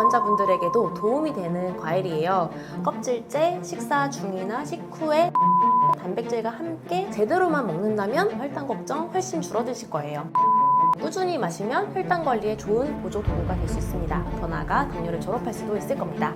환자분들에게도 도움이 되는 과일이에요. 껍질째, 식사 중이나 식후에 단백질과 함께 제대로만 먹는다면 혈당 걱정 훨씬 줄어드실 거예요. 꾸준히 마시면 혈당 관리에 좋은 보조 도구가 될 수 있습니다. 더 나아가 당뇨를 졸업할 수도 있을 겁니다.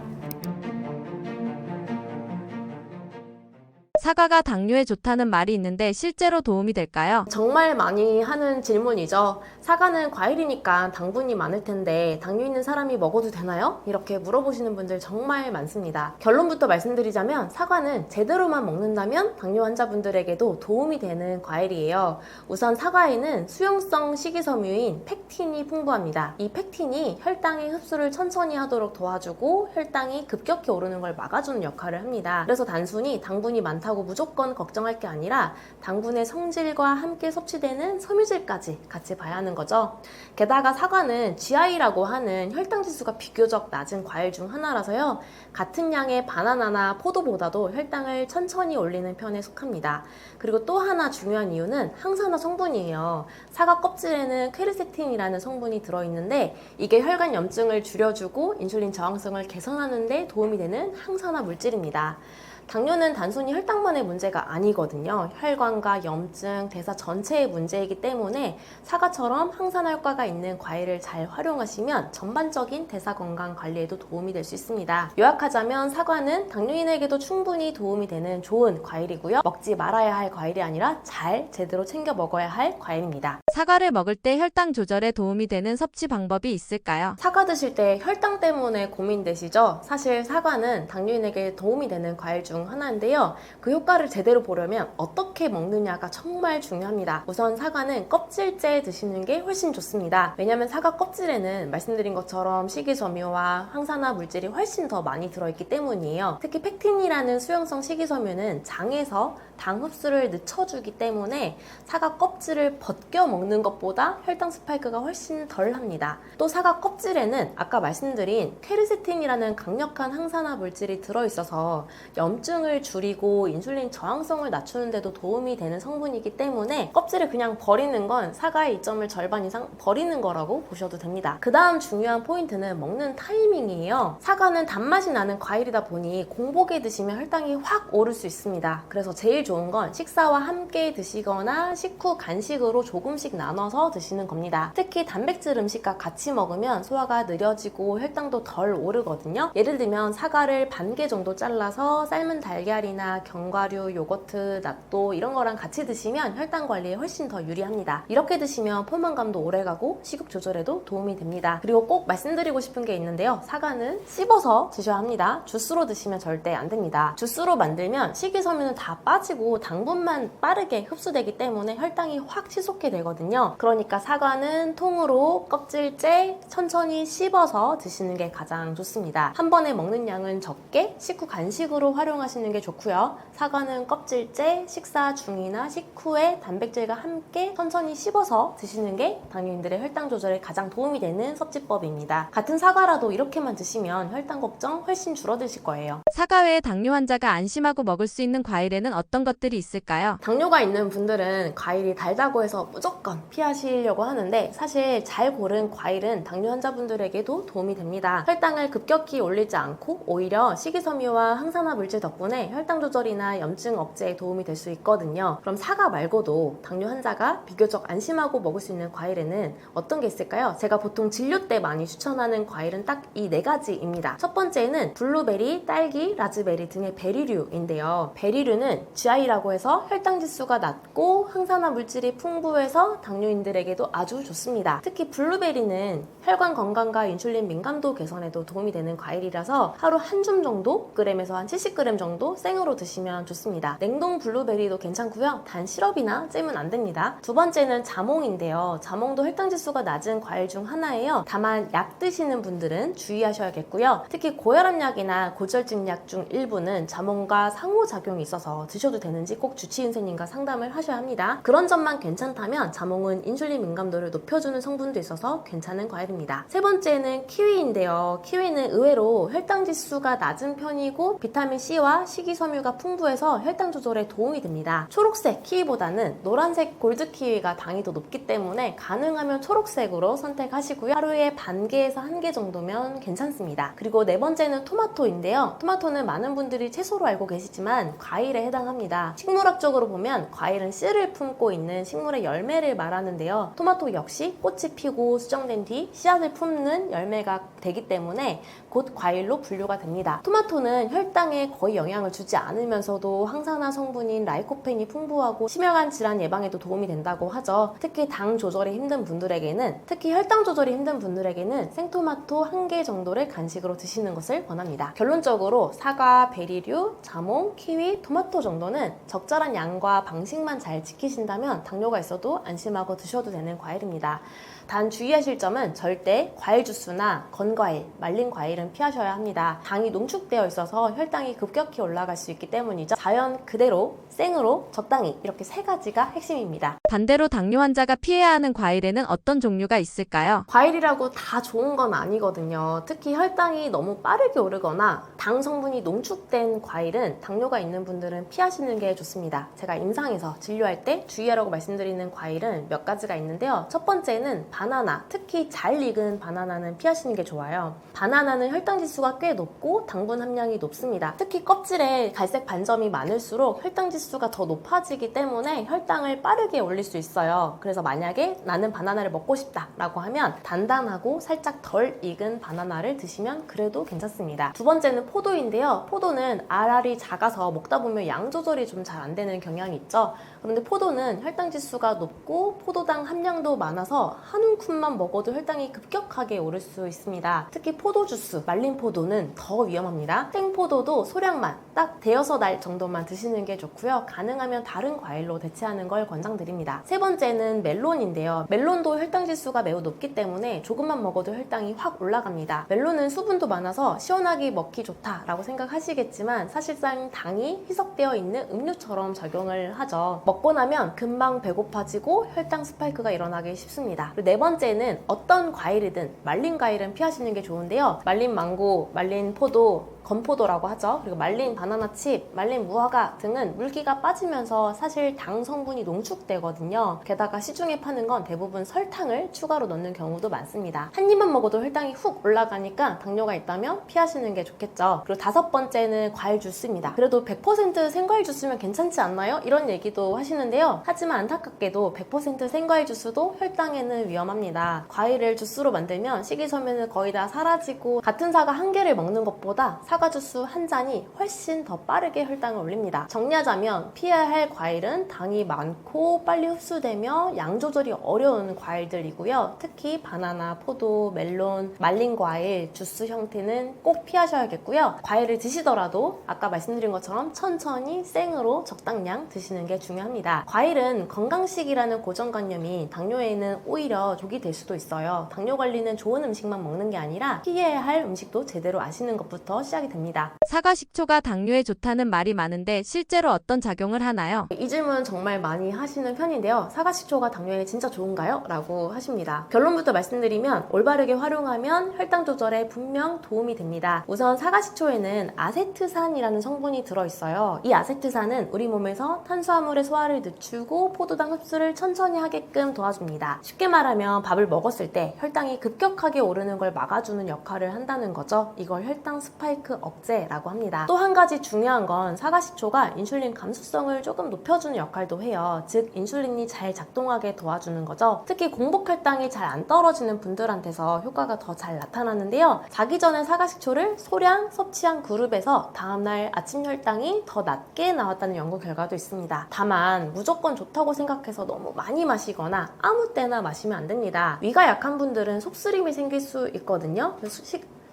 사과가 당뇨에 좋다는 말이 있는데 실제로 도움이 될까요? 정말 많이 하는 질문이죠. 사과는 과일이니까 당분이 많을 텐데 당뇨 있는 사람이 먹어도 되나요? 이렇게 물어보시는 분들 정말 많습니다. 결론부터 말씀드리자면 사과는 제대로만 먹는다면 당뇨 환자분들에게도 도움이 되는 과일이에요. 우선 사과에는 수용성 식이섬유인 펙틴이 풍부합니다. 이 펙틴이 혈당의 흡수를 천천히 하도록 도와주고 혈당이 급격히 오르는 걸 막아주는 역할을 합니다. 그래서 단순히 당분이 많다고 무조건 걱정할 게 아니라 당분의 성질과 함께 섭취되는 섬유질까지 같이 봐야 하는 거죠. 게다가 사과는 GI라고 하는 혈당 지수가 비교적 낮은 과일 중 하나라서요. 같은 양의 바나나나 포도보다도 혈당을 천천히 올리는 편에 속합니다. 그리고 또 하나 중요한 이유는 항산화 성분이에요. 사과 껍질에는 퀘르세틴이라는 성분이 들어있는데 이게 혈관 염증을 줄여주고 인슐린 저항성을 개선하는 데 도움이 되는 항산화 물질입니다. 당뇨는 단순히 혈당만의 문제가 아니거든요. 혈관과 염증, 대사 전체의 문제이기 때문에 사과처럼 항산화 효과가 있는 과일을 잘 활용하시면 전반적인 대사 건강 관리에도 도움이 될 수 있습니다. 요약하자면 사과는 당뇨인에게도 충분히 도움이 되는 좋은 과일이고요. 먹지 말아야 할 과일이 아니라 잘 제대로 챙겨 먹어야 할 과일입니다. 사과를 먹을 때 혈당 조절에 도움이 되는 섭취 방법이 있을까요? 사과 드실 때 혈당 때문에 고민되시죠? 사실 사과는 당뇨인에게 도움이 되는 과일 중 하나인데요. 그 효과를 제대로 보려면 어떻게 먹느냐가 정말 중요합니다. 우선 사과는 껍질째 드시는 게 훨씬 좋습니다. 왜냐하면 사과 껍질에는 말씀드린 것처럼 식이섬유와 항산화 물질이 훨씬 더 많이 들어있기 때문이에요. 특히 펙틴이라는 수용성 식이섬유는 장에서 당 흡수를 늦춰주기 때문에 사과 껍질을 벗겨 먹는 것보다 혈당 스파이크가 훨씬 덜 합니다. 또 사과 껍질에는 아까 말씀드린 퀘르세틴이라는 강력한 항산화 물질이 들어있어서 염증을 줄이고 인슐린 저항성을 낮추는 데도 도움이 되는 성분이기 때문에 껍질을 그냥 버리는 건 사과의 이점을 절반 이상 버리는 거라고 보셔도 됩니다. 그 다음 중요한 포인트는 먹는 타이밍이에요. 사과는 단맛이 나는 과일이다 보니 공복에 드시면 혈당이 확 오를 수 있습니다. 그래서 제일 좋은 건 식사와 함께 드시거나 식후 간식으로 조금씩 나눠서 드시는 겁니다. 특히 단백질 음식과 같이 먹으면 소화가 느려지고 혈당도 덜 오르거든요. 예를 들면 사과를 반 개 정도 잘라서 삶은 달걀이나 견과류, 요거트, 낫또 이런 거랑 같이 드시면 혈당 관리에 훨씬 더 유리합니다. 이렇게 드시면 포만감도 오래가고 식욕 조절에도 도움이 됩니다. 그리고 꼭 말씀드리고 싶은 게 있는데요. 사과는 씹어서 드셔야 합니다. 주스로 드시면 절대 안 됩니다. 주스로 만들면 식이섬유는 다 빠지고 당분만 빠르게 흡수되기 때문에 혈당이 확 치솟게 되거든요. 그러니까 사과는 통으로 껍질째 천천히 씹어서 드시는 게 가장 좋습니다. 한 번에 먹는 양은 적게 식후 간식으로 활용하시는 게 좋고요. 사과는 껍질째 식사 중이나 식후에 단백질과 함께 천천히 씹어서 드시는 게 당뇨인들의 혈당 조절에 가장 도움이 되는 섭취법입니다. 같은 사과라도 이렇게만 드시면 혈당 걱정 훨씬 줄어드실 거예요. 사과 외에 당뇨 환자가 안심하고 먹을 수 있는 과일에는 어떤 것들이 있을까요? 당뇨가 있는 분들은 과일이 달다고 해서 무조건 피하시려고 하는데 사실 잘 고른 과일은 당뇨 환자분들에게도 도움이 됩니다. 혈당을 급격히 올리지 않고 오히려 식이섬유와 항산화 물질 덕분에 혈당 조절이나 염증 억제에 도움이 될 수 있거든요. 그럼 사과 말고도 당뇨 환자가 비교적 안심하고 먹을 수 있는 과일에는 어떤 게 있을까요? 제가 보통 진료 때 많이 추천하는 과일은 딱 이 네 가지입니다. 첫 번째는 블루베리, 딸기, 라즈베리 등의 베리류인데요. 베리류는 GI라고 해서 혈당 지수가 낮고 항산화 물질이 풍부해서 당뇨인들에게도 아주 좋습니다. 특히 블루베리는 혈관 건강과 인슐린 민감도 개선에도 도움이 되는 과일이라서 하루 한 줌 정도, 100g에서 한 70g 정도 생으로 드시면 좋습니다. 냉동 블루베리도 괜찮고요. 단 시럽이나 잼은 안 됩니다. 두 번째는 자몽인데요. 자몽도 혈당 지수가 낮은 과일 중 하나예요. 다만 약 드시는 분들은 주의하셔야겠고요. 특히 고혈압 약이나 고지혈증 약 중 일부는 자몽과 상호작용이 있어서 드셔도 되는지 꼭 주치의 선생님과 상담을 하셔야 합니다. 그런 점만 괜찮다면 자몽은 인슐린 민감도를 높여주는 성분도 있어서 괜찮은 과일입니다. 세 번째는 키위인데요. 키위는 의외로 혈당 지수가 낮은 편이고 비타민 C와 키위와 식이섬유가 풍부해서 혈당 조절에 도움이 됩니다. 초록색 키위보다는 노란색 골드 키위가 당이 더 높기 때문에 가능하면 초록색으로 선택하시고요. 하루에 반 개에서 한 개 정도면 괜찮습니다. 그리고 네 번째는 토마토인데요. 토마토는 많은 분들이 채소로 알고 계시지만 과일에 해당합니다. 식물학적으로 보면 과일은 씨를 품고 있는 식물의 열매를 말하는데요. 토마토 역시 꽃이 피고 수정된 뒤 씨앗을 품는 열매가 되기 때문에 곧 과일로 분류가 됩니다. 토마토는 혈당에 거의 영향을 주지 않으면서도 항산화 성분인 라이코펜이 풍부하고 심혈관 질환 예방에도 도움이 된다고 하죠. 특히 당 조절이 힘든 분들에게는, 특히 혈당 조절이 힘든 분들에게는 생토마토 1개 정도를 간식으로 드시는 것을 권합니다. 결론적으로 사과, 베리류, 자몽, 키위, 토마토 정도는 적절한 양과 방식만 잘 지키신다면 당뇨가 있어도 안심하고 드셔도 되는 과일입니다. 단 주의하실 점은 절대 과일 주스나 건과일, 말린 과일은 피하셔야 합니다. 당이 농축되어 있어서 혈당이 급격히 올라갈 수 있기 때문이죠. 자연 그대로, 생으로, 적당히 이렇게 3가지가 핵심입니다. 반대로 당뇨 환자가 피해야 하는 과일에는 어떤 종류가 있을까요? 과일이라고 다 좋은 건 아니거든요. 특히 혈당이 너무 빠르게 오르거나 당 성분이 농축된 과일은 당뇨가 있는 분들은 피하시는 게 좋습니다. 제가 임상에서 진료할 때 주의하라고 말씀드리는 과일은 몇 가지가 있는데요. 첫 번째는 바나나, 특히 잘 익은 바나나는 피하시는 게 좋아요. 바나나는 혈당 지수가 꽤 높고 당분 함량이 높습니다. 특히 껍질에 갈색 반점이 많을수록 혈당 지수가 더 높아지기 때문에 혈당을 빠르게 올릴 수 있어요. 그래서 만약에 나는 바나나를 먹고 싶다 라고 하면 단단하고 살짝 덜 익은 바나나를 드시면 그래도 괜찮습니다. 두 번째는 포도인데요. 포도는 알알이 작아서 먹다 보면 양 조절이 좀 잘 안 되는 경향이 있죠. 그런데 포도는 혈당 지수가 높고 포도당 함량도 많아서 한 움큼만 먹어도 혈당이 급격하게 오를 수 있습니다. 특히 포도 주스, 말린 포도는 더 위험합니다. 생포도도 소량만, 딱 대여섯 알 정도만 드시는 게 좋고요. 가능하면 다른 과일로 대체하는 걸 권장드립니다. 세 번째는 멜론인데요. 멜론도 혈당 지수가 매우 높기 때문에 조금만 먹어도 혈당이 확 올라갑니다. 멜론은 수분도 많아서 시원하게 먹기 좋다라고 생각하시겠지만 사실상 당이 희석되어 있는 음료처럼 작용을 하죠. 먹고 나면 금방 배고파지고 혈당 스파이크가 일어나기 쉽습니다. 그리고 네 번째는 어떤 과일이든 말린 과일은 피하시는 게 좋은데요. 말린 망고, 말린 포도, 건포도라고 하죠. 그리고 말린 바나나 칩, 말린 무화과 등은 물기가 빠지면서 사실 당 성분이 농축되거든요. 게다가 시중에 파는 건 대부분 설탕을 추가로 넣는 경우도 많습니다. 한 입만 먹어도 혈당이 훅 올라가니까 당뇨가 있다면 피하시는 게 좋겠죠. 그리고 다섯 번째는 과일 주스입니다. 그래도 100% 생과일 주스면 괜찮지 않나요? 이런 얘기도 하시는데요. 하지만 안타깝게도 100% 생과일 주스도 혈당에는 위험합니다. 과일을 주스로 만들면 식이섬유는 거의 다 사라지고 같은 사과 한 개를 먹는 것보다 사과 주스 한 잔이 훨씬 더 빠르게 혈당을 올립니다. 정리하자면 피해야 할 과일은 당이 많고 빨리 흡수되며 양 조절이 어려운 과일들이고요. 특히 바나나, 포도, 멜론, 말린 과일, 주스 형태는 꼭 피하셔야겠고요. 과일을 드시더라도 아까 말씀드린 것처럼 천천히 생으로 적당량 드시는 게 중요합니다. 과일은 건강식이라는 고정관념이 당뇨에는 오히려 족이 될 수도 있어요. 당뇨 관리는 좋은 음식만 먹는 게 아니라 피해야 할 음식도 제대로 아시는 것부터 시작이 됩니다. 사과 식초가 당뇨에 좋다는 말이 많은데 실제로 어떤 작용을 하나요? 이 질문 정말 많이 하시는 편인데요. 사과 식초가 당뇨에 진짜 좋은가요? 라고 하십니다. 결론부터 말씀드리면 올바르게 활용하면 혈당 조절에 분명 도움이 됩니다. 우선 사과 식초에는 아세트산이라는 성분이 들어있어요. 이 아세트산은 우리 몸에서 탄수화물의 소화를 늦추고 포도당 흡수를 천천히 하게끔 도와줍니다. 쉽게 말하면 밥을 먹었을 때 혈당이 급격하게 오르는 걸 막아주는 역할을 한다는 거죠. 이걸 혈당 스파이크 억제라고 합니다. 또 한 가지 중요한 건 사과 식초가 인슐린 감수성을 조금 높여주는 역할도 해요. 즉 인슐린이 잘 작동하게 도와주는 거죠. 특히 공복 혈당이 잘 안 떨어지는 분들한테서 효과가 더 잘 나타나는데요. 자기 전에 사과 식초를 소량 섭취한 그룹에서 다음날 아침 혈당이 더 낮게 나왔다는 연구 결과도 있습니다. 다만 무조건 좋다고 생각해서 너무 많이 마시거나 아무 때나 마시면 안 됩니다. 위가 약한 분들은 속쓰림이 생길 수 있거든요. 그래서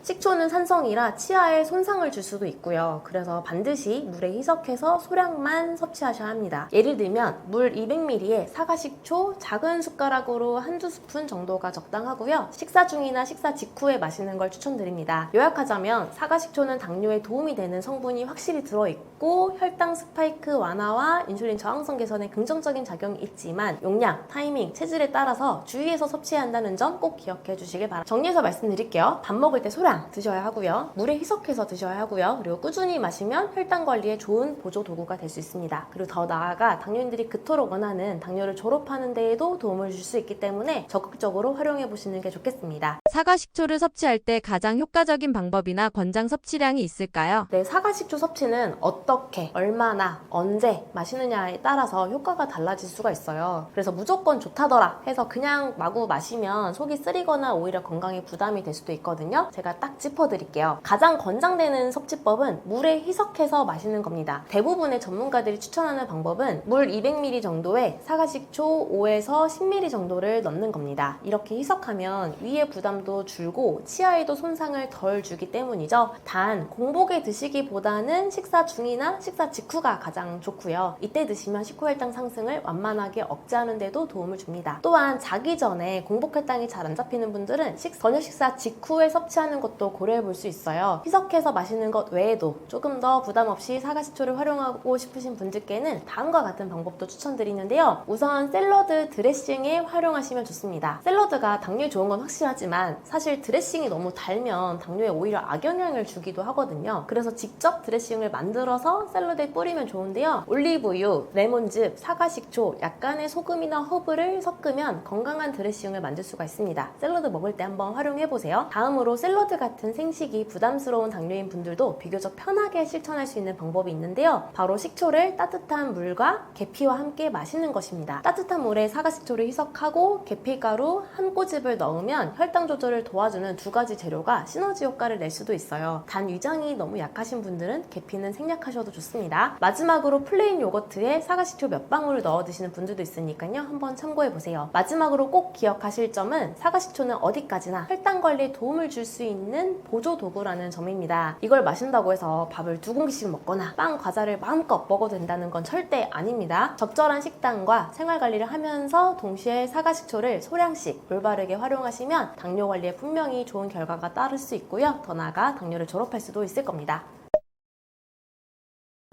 식초는 산성이라 치아에 손상을 줄 수도 있고요. 그래서 반드시 물에 희석해서 소량만 섭취하셔야 합니다. 예를 들면 물 200ml에 사과식초 작은 숟가락으로 한두 스푼 정도가 적당하고요. 식사 중이나 식사 직후에 마시는 걸 추천드립니다. 요약하자면 사과식초는 당뇨에 도움이 되는 성분이 확실히 들어있고 혈당 스파이크 완화와 인슐린 저항성 개선에 긍정적인 작용이 있지만 용량, 타이밍, 체질에 따라서 주의해서 섭취해야 한다는 점 꼭 기억해 주시길 바랍니다. 정리해서 말씀드릴게요. 밥 먹을 때 소량 소량 드셔야 하고요. 물에 희석해서 드셔야 하고요. 그리고 꾸준히 마시면 혈당 관리에 좋은 보조 도구가 될 수 있습니다. 그리고 더 나아가 당뇨인들이 그토록 원하는 당뇨를 졸업하는 데에도 도움을 줄 수 있기 때문에 적극적으로 활용해 보시는 게 좋겠습니다. 사과 식초를 섭취할 때 가장 효과적인 방법이나 권장 섭취량이 있을까요? 네, 사과 식초 섭취는 어떻게, 얼마나, 언제 마시느냐에 따라서 효과가 달라질 수가 있어요. 그래서 무조건 좋다더라 해서 그냥 마구 마시면 속이 쓰리거나 오히려 건강에 부담이 될 수도 있거든요. 제가 딱 짚어드릴게요. 가장 권장되는 섭취법은 물에 희석해서 마시는 겁니다. 대부분의 전문가들이 추천하는 방법은 물 200ml 정도에 사과 식초 5에서 10ml 정도를 넣는 겁니다. 이렇게 희석하면 위의 부담도 줄고 치아에도 손상을 덜 주기 때문이죠. 단 공복에 드시기보다는 식사 중이나 식사 직후가 가장 좋고요. 이때 드시면 식후혈당 상승을 완만하게 억제하는 데도 도움을 줍니다. 또한 자기 전에 공복혈당이 잘 안 잡히는 분들은 저녁 식사 직후에 섭취하는 것도 고려해 볼 수 있어요. 희석해서 마시는 것 외에도 조금 더 부담 없이 사과식초를 활용하고 싶으신 분들께는 다음과 같은 방법도 추천드리는데요. 우선 샐러드 드레싱에 활용하시면 좋습니다. 샐러드가 당뇨에 좋은 건 확실하지만 사실 드레싱이 너무 달면 당뇨에 오히려 악영향을 주기도 하거든요. 그래서 직접 드레싱을 만들어서 샐러드에 뿌리면 좋은데요. 올리브유, 레몬즙, 사과식초, 약간의 소금이나 허브를 섞으면 건강한 드레싱을 만들 수가 있습니다. 샐러드 먹을 때 한번 활용해보세요. 다음으로 샐러드 같은 생식이 부담스러운 당뇨인 분들도 비교적 편하게 실천할 수 있는 방법이 있는데요. 바로 식초를 따뜻한 물과 계피와 함께 마시는 것입니다. 따뜻한 물에 사과식초를 희석하고 계피가루 한 꼬집을 넣으면 혈당 조절을 도와주는 두 가지 재료가 시너지 효과를 낼 수도 있어요. 단 위장이 너무 약하신 분들은 계피는 생략하셔도 좋습니다. 마지막으로 플레인 요거트에 사과식초 몇 방울을 넣어 드시는 분들도 있으니까요. 한번 참고해보세요. 마지막으로 꼭 기억하실 점은 사과식초는 어디까지나 혈당 관리에 도움을 줄 수 있는 보조 도구라는 점입니다. 이걸 마신다고 해서 밥을 2공기씩 먹거나 빵, 과자를 마음껏 먹어도 된다는 건 절대 아닙니다. 적절한 식단과 생활 관리를 하면서 동시에 사과식초를 소량씩 올바르게 활용하시면 당뇨 관리에 분명히 좋은 결과가 따를 수 있고요. 더 나아가 당뇨를 졸업할 수도 있을 겁니다.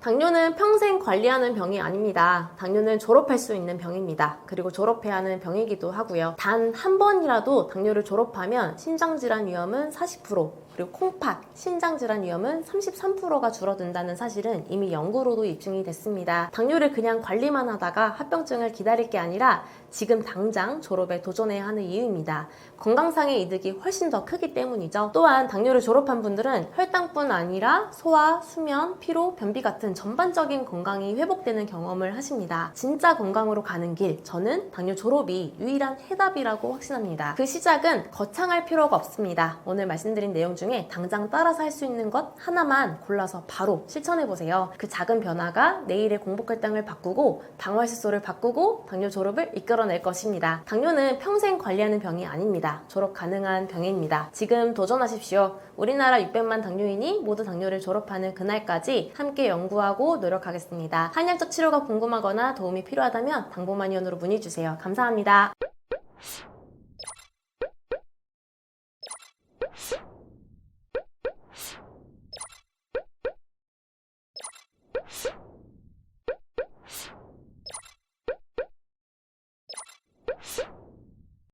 당뇨는 평생 관리하는 병이 아닙니다. 당뇨는 졸업할 수 있는 병입니다. 그리고 졸업해야 하는 병이기도 하고요. 단 한 번이라도 당뇨를 졸업하면 심장질환 위험은 40%, 그리고 콩팥, 신장질환 위험은 33%가 줄어든다는 사실은 이미 연구로도 입증이 됐습니다. 당뇨를 그냥 관리만 하다가 합병증을 기다릴 게 아니라 지금 당장 졸업에 도전해야 하는 이유입니다. 건강상의 이득이 훨씬 더 크기 때문이죠. 또한 당뇨를 졸업한 분들은 혈당뿐 아니라 소화, 수면, 피로, 변비 같은 전반적인 건강이 회복되는 경험을 하십니다. 진짜 건강으로 가는 길, 저는 당뇨 졸업이 유일한 해답이라고 확신합니다. 그 시작은 거창할 필요가 없습니다. 오늘 말씀드린 내용 중에 당장 따라서 할 수 있는 것 하나만 골라서 바로 실천해보세요. 그 작은 변화가 내일의 공복혈당을 바꾸고 당화혈소를 바꾸고 당뇨 졸업을 이끌어낼 것입니다. 당뇨는 평생 관리하는 병이 아닙니다. 졸업 가능한 병입니다. 지금 도전하십시오. 우리나라 600만 당뇨인이 모두 당뇨를 졸업하는 그날까지 함께 연구하고 노력하겠습니다. 한약적 치료가 궁금하거나 도움이 필요하다면 당부마니언으로 문의주세요. 감사합니다.